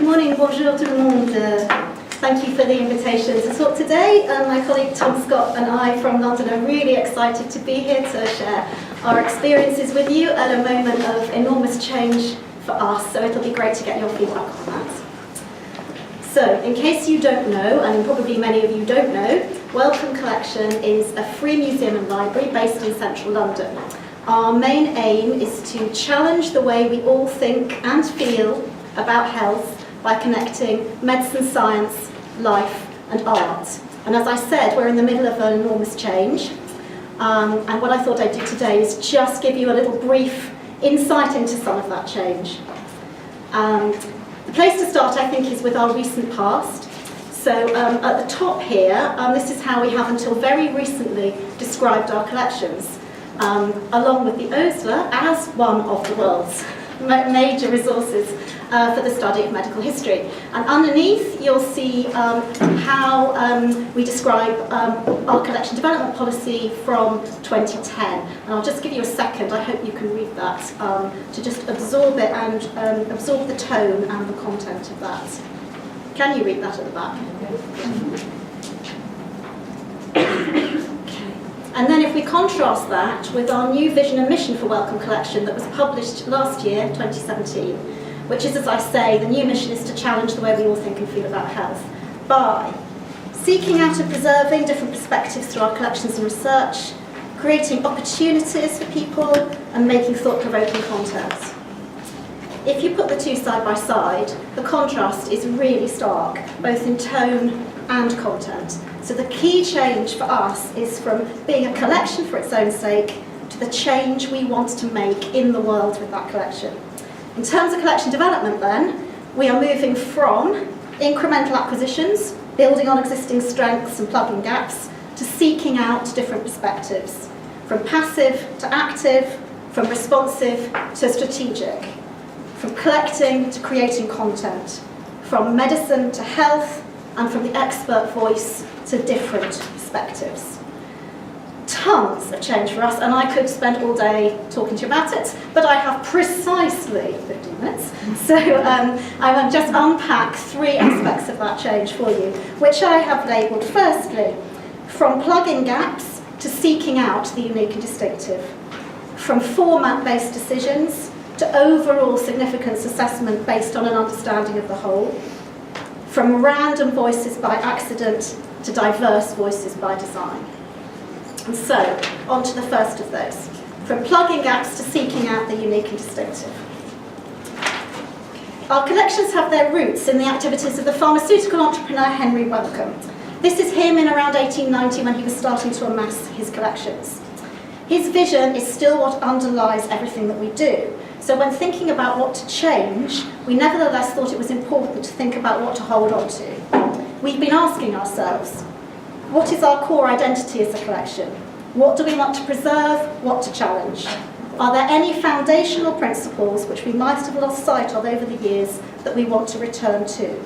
Good morning, bonjour tout le monde. Thank you for the invitation to talk today. My colleague Tom Scott and I from London are really excited to be here to share our experiences with you at a moment of enormous change for us, so it'll be great to get your feedback on that. So, in case you don't know, and probably many of you don't know, Wellcome Collection is a free museum and library based in central London. Our main aim is to challenge the way we all think and feel about health by connecting medicine, science, life and art. And as I said, we're in the middle of an enormous change. And what I thought I'd do today is just give you a little brief insight into some of that change. The place to start, I think, is with our recent past. So at the top here, this is how we have until very recently described our collections, along with the Osler as one of the world's major resources for the study of medical history. And underneath, you'll see how we describe our collection development policy from 2010. And I'll just give you a second, I hope you can read that, to just absorb it and absorb the tone and the content of that. Can you read that at the back? And then if we contrast that with our new vision and mission for Wellcome Collection that was published last year, 2017, which is, as I say, the new mission is to challenge the way we all think and feel about health by seeking out and preserving different perspectives through our collections and research, creating opportunities for people, and making thought-provoking content. If you put the two side by side, the contrast is really stark, both in tone and content. So the key change for us is from being a collection for its own sake to the change we want to make in the world with that collection. In terms of collection development then, we are moving from incremental acquisitions, building on existing strengths and plugging gaps, to seeking out different perspectives, from passive to active, from responsive to strategic, from collecting to creating content, from medicine to health, and from the expert voice to different perspectives. Tons of change for us, and I could spend all day talking to you about it, but I have precisely 15 minutes, so I will just unpack three aspects of that change for you, which I have labelled firstly, from plugging gaps to seeking out the unique and distinctive, from format-based decisions to overall significance assessment based on an understanding of the whole, from random voices by accident to diverse voices by design. And so, on to the first of those, from plugging gaps to seeking out the unique and distinctive. Our collections have their roots in the activities of the pharmaceutical entrepreneur Henry Wellcome. This is him in around 1890 when he was starting to amass his collections. His vision is still what underlies everything that we do. So when thinking about what to change, we nevertheless thought it was important to think about what to hold on to. We've been asking ourselves, what is our core identity as a collection? What do we want to preserve? What to challenge? Are there any foundational principles which we might have lost sight of over the years that we want to return to?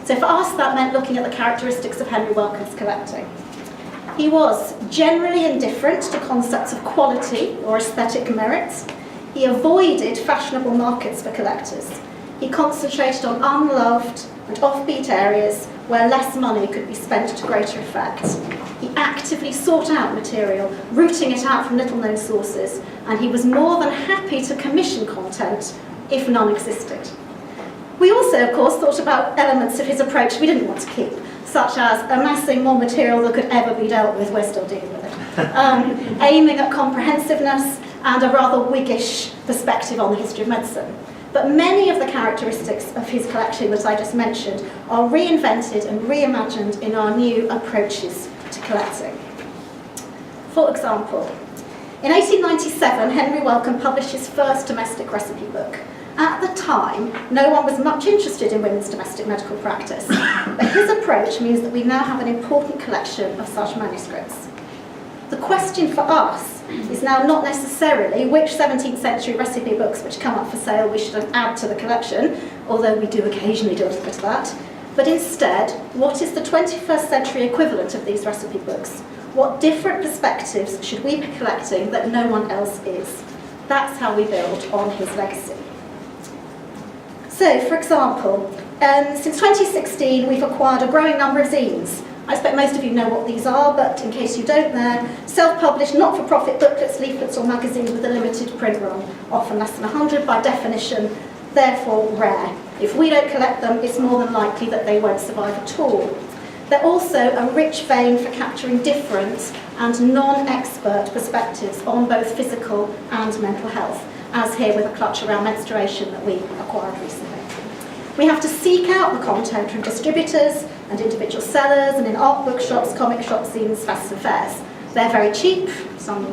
So for us, that meant looking at the characteristics of Henry Wellcome's collecting. He was generally indifferent to concepts of quality or aesthetic merits. He avoided fashionable markets for collectors. He concentrated on unloved and offbeat areas where less money could be spent to greater effect. He actively sought out material, rooting it out from little-known sources, and he was more than happy to commission content if none existed. We also, of course, thought about elements of his approach we didn't want to keep, such as amassing more material than could ever be dealt with, we're still dealing with it, aiming at comprehensiveness, and a rather Whiggish perspective on the history of medicine. But many of the characteristics of his collection that I just mentioned are reinvented and reimagined in our new approaches to collecting. For example, in 1897, Henry Wellcome published his first domestic recipe book. At the time, no one was much interested in women's domestic medical practice, but his approach means that we now have an important collection of such manuscripts. The question for us is now not necessarily which 17th century recipe books which come up for sale we should add to the collection, although we do occasionally do a little bit of that, but instead, what is the 21st century equivalent of these recipe books? What different perspectives should we be collecting that no one else is? That's how we build on his legacy. So, for example, Since 2016, we've acquired a growing number of zines. I expect most of you know what these are, but in case you don't, they're self-published, not-for-profit booklets, leaflets or magazines with a limited print run, often less than 100 by definition, therefore rare. If we don't collect them, it's more than likely that they won't survive at all. They're also a rich vein for capturing different and non-expert perspectives on both physical and mental health, as here with a clutch around menstruation that we acquired recently. We have to seek out the content from distributors and individual sellers and in art bookshops, comic shops, zines, fests and fairs. They're very cheap, some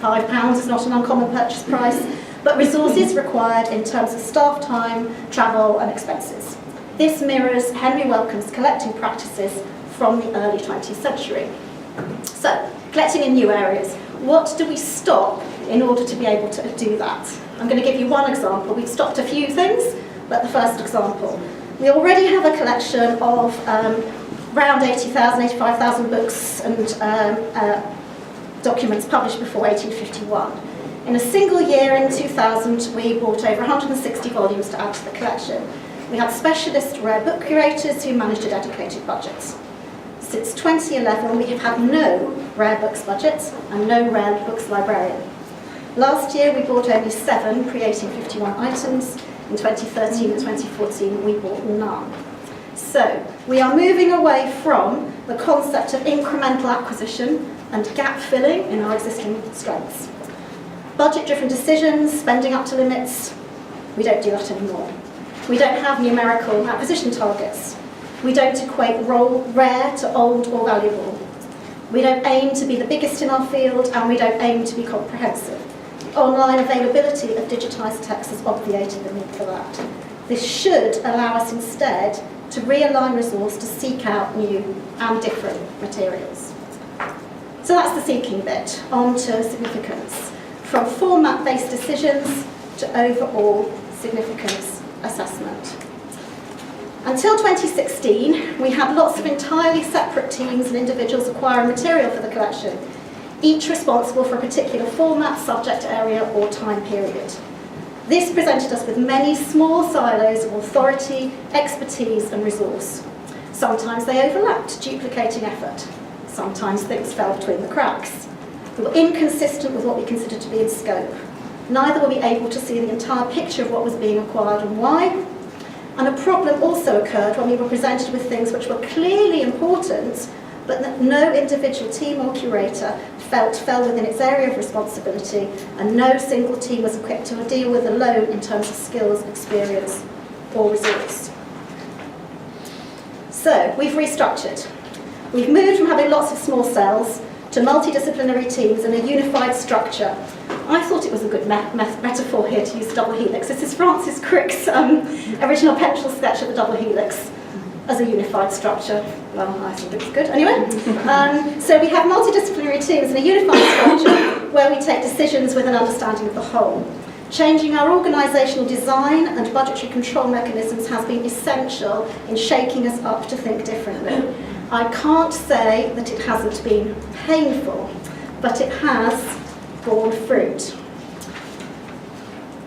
£5 is not an uncommon purchase price, but resources required in terms of staff time, travel and expenses. This mirrors Henry Wellcome's collecting practices from the early 20th century. So, collecting in new areas. What do we stop in order to be able to do that? I'm going to give you one example. We've stopped a few things, but the first example. We already have a collection of around 80,000, 85,000 books and documents published before 1851. In a single year in 2000, we bought over 160 volumes to add to the collection. We had specialist rare book curators who managed a dedicated budget. Since 2011, we have had no rare books budget and no rare books librarian. Last year, we bought only 7 pre-1851 items. In 2013 and 2014, we bought none. So, we are moving away from the concept of incremental acquisition and gap filling in our existing strengths. Budget-driven decisions, spending up to limits, we don't do that anymore. We don't have numerical acquisition targets. We don't equate rare to old or valuable. We don't aim to be the biggest in our field, and we don't aim to be comprehensive. Online availability of digitised text has obviated the need for that. This should allow us instead to realign resource to seek out new and different materials. So that's the seeking bit. On to significance. From format-based decisions to overall significance assessment. Until 2016, we had lots of entirely separate teams and individuals acquiring material for the collection, each responsible for a particular format, subject area or time period. This presented us with many small silos of authority, expertise and resource. Sometimes they overlapped, duplicating effort. Sometimes things fell between the cracks. We were inconsistent with what we considered to be in scope. Neither were we able to see the entire picture of what was being acquired and why. And a problem also occurred when we were presented with things which were clearly important, but that no individual team or curator fell within its area of responsibility, and no single team was equipped to deal with alone in terms of skills, experience, or resource. So, we've restructured. We've moved from having lots of small cells to multidisciplinary teams and a unified structure. I thought it was a good metaphor here to use double helix. This is Francis Crick's original pencil sketch of the double helix as a unified structure. Well, I think it was good. Anyway, so we have multidisciplinary teams and a unified structure where we take decisions with an understanding of the whole. Changing our organisational design and budgetary control mechanisms has been essential in shaking us up to think differently. I can't say that it hasn't been painful, but it has borne fruit.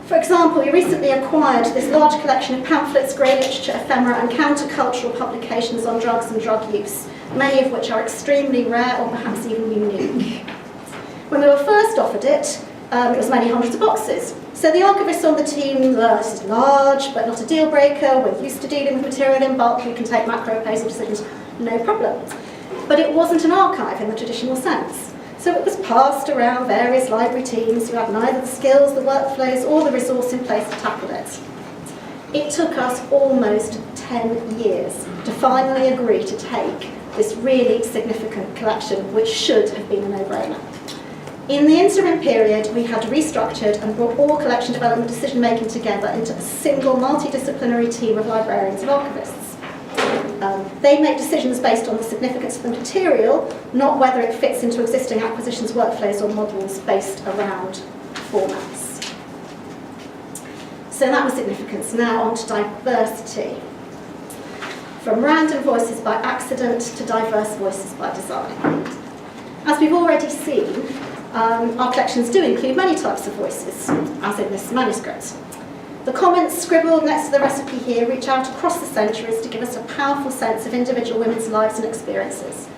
For example, we recently acquired this large collection of pamphlets, grey literature, ephemera and countercultural publications on drugs and drug use, many of which are extremely rare or perhaps even unique. When we were first offered it, it was many hundreds of boxes. So the archivists on the team, this is large but not a deal breaker, we're used to dealing with material in bulk, we can take macro appraisal decisions, no problem. But it wasn't an archive in the traditional sense. So it was passed around various library teams who had neither the skills, the workflows, or the resource in place to tackle it. It took us almost 10 years to finally agree to take this really significant collection, which should have been a no-brainer. In the interim period, we had restructured and brought all collection development decision-making together into a single multidisciplinary team of librarians and archivists. They make decisions based on the significance of the material, not whether it fits into existing acquisitions, workflows or models based around formats. So that was significance. Now on to diversity. From random voices by accident to diverse voices by design. As we've already seen, our collections do include many types of voices, as in this manuscript. The comments scribbled next to the recipe here reach out across the centuries to give us a powerful sense of individual women's lives and experiences.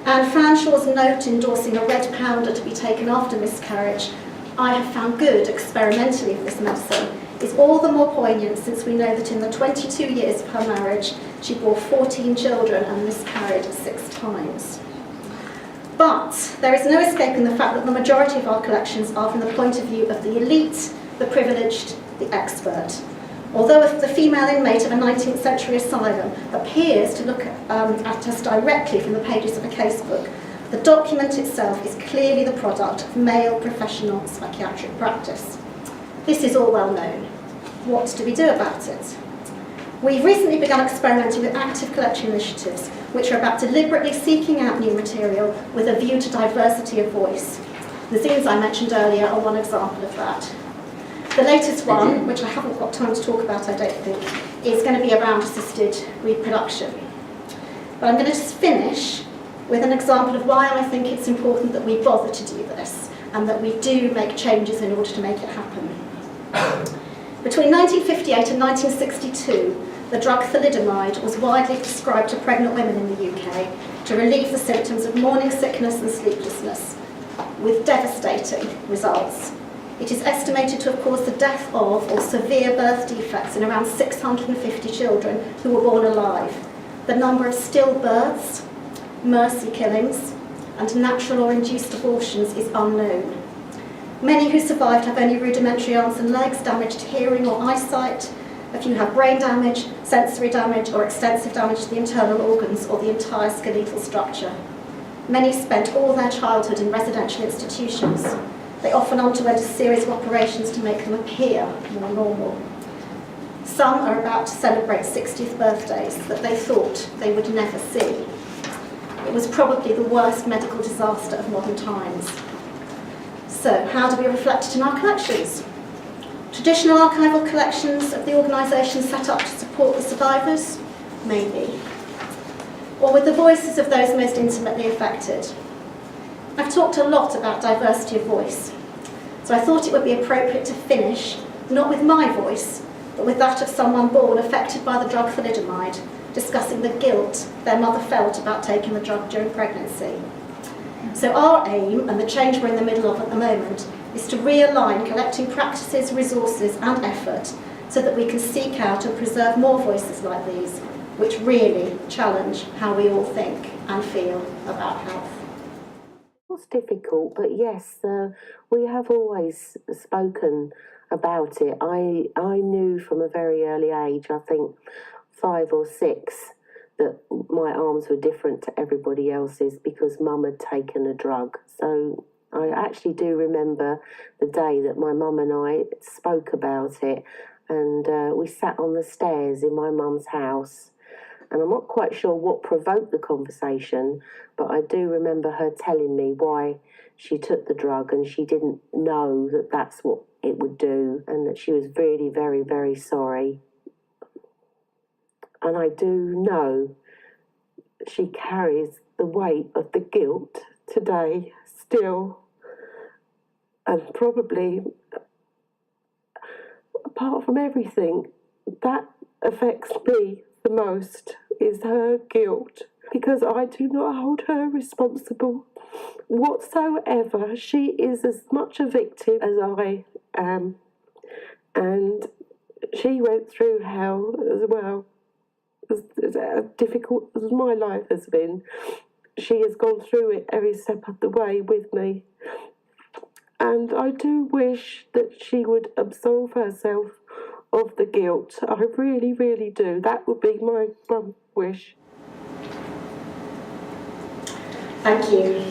And Franshaw's note endorsing a red powder to be taken after miscarriage, "I have found good experimentally of this medicine," is all the more poignant since we know that in the 22 years of her marriage, she bore 14 children and miscarried 6 times. But there is no escaping the fact that the majority of our collections are from the point of view of the elite, the privileged, the expert. Although the female inmate of a 19th century asylum appears to look at us directly from the pages of a casebook, the document itself is clearly the product of male professional psychiatric practice. This is all well known. What do we do about it? We've recently begun experimenting with active collection initiatives, which are about deliberately seeking out new material with a view to diversity of voice. The zines I mentioned earlier are one example of that. The latest one, which I haven't got time to talk about, I don't think, is going to be around assisted reproduction. But I'm going to just finish with an example of why I think it's important that we bother to do this and that we do make changes in order to make it happen. Between 1958 and 1962, the drug thalidomide was widely prescribed to pregnant women in the UK to relieve the symptoms of morning sickness and sleeplessness, with devastating results. It is estimated to have caused the death of or severe birth defects in around 650 children who were born alive. The number of stillbirths, mercy killings, and natural or induced abortions is unknown. Many who survived have only rudimentary arms and legs, damaged hearing or eyesight. A few have brain damage, sensory damage, or extensive damage to the internal organs or the entire skeletal structure. Many spent all their childhood in residential institutions. They often underwent a series of operations to make them appear more normal. Some are about to celebrate 60th birthdays that they thought they would never see. It was probably the worst medical disaster of modern times. So, how do we reflect it in our collections? Traditional archival collections of the organisation set up to support the survivors? Maybe. Or with the voices of those most intimately affected? I've talked a lot about diversity of voice, so I thought it would be appropriate to finish, not with my voice, but with that of someone born affected by the drug thalidomide, discussing the guilt their mother felt about taking the drug during pregnancy. So our aim, and the change we're in the middle of at the moment, is to realign collecting practices, resources and effort so that we can seek out and preserve more voices like these, which really challenge how we all think and feel about health. It's difficult, but yes, we have always spoken about it. I knew from a very early age, I think 5 or 6, that my arms were different to everybody else's because Mum had taken a drug. So I actually do remember the day that my mum and I spoke about it, and we sat on the stairs in my mum's house. And I'm not quite sure what provoked the conversation, but I do remember her telling me why she took the drug, and she didn't know that that's what it would do, and that she was really very, very sorry. And I do know she carries the weight of the guilt today still. And probably, apart from everything, that affects me the most is her guilt, because I do not hold her responsible whatsoever. She is as much a victim as I am, and she went through hell as well. As difficult as my life has been, she has gone through it every step of the way with me. And I do wish that she would absolve herself of the guilt. I really, really do. That would be my wish. Thank you.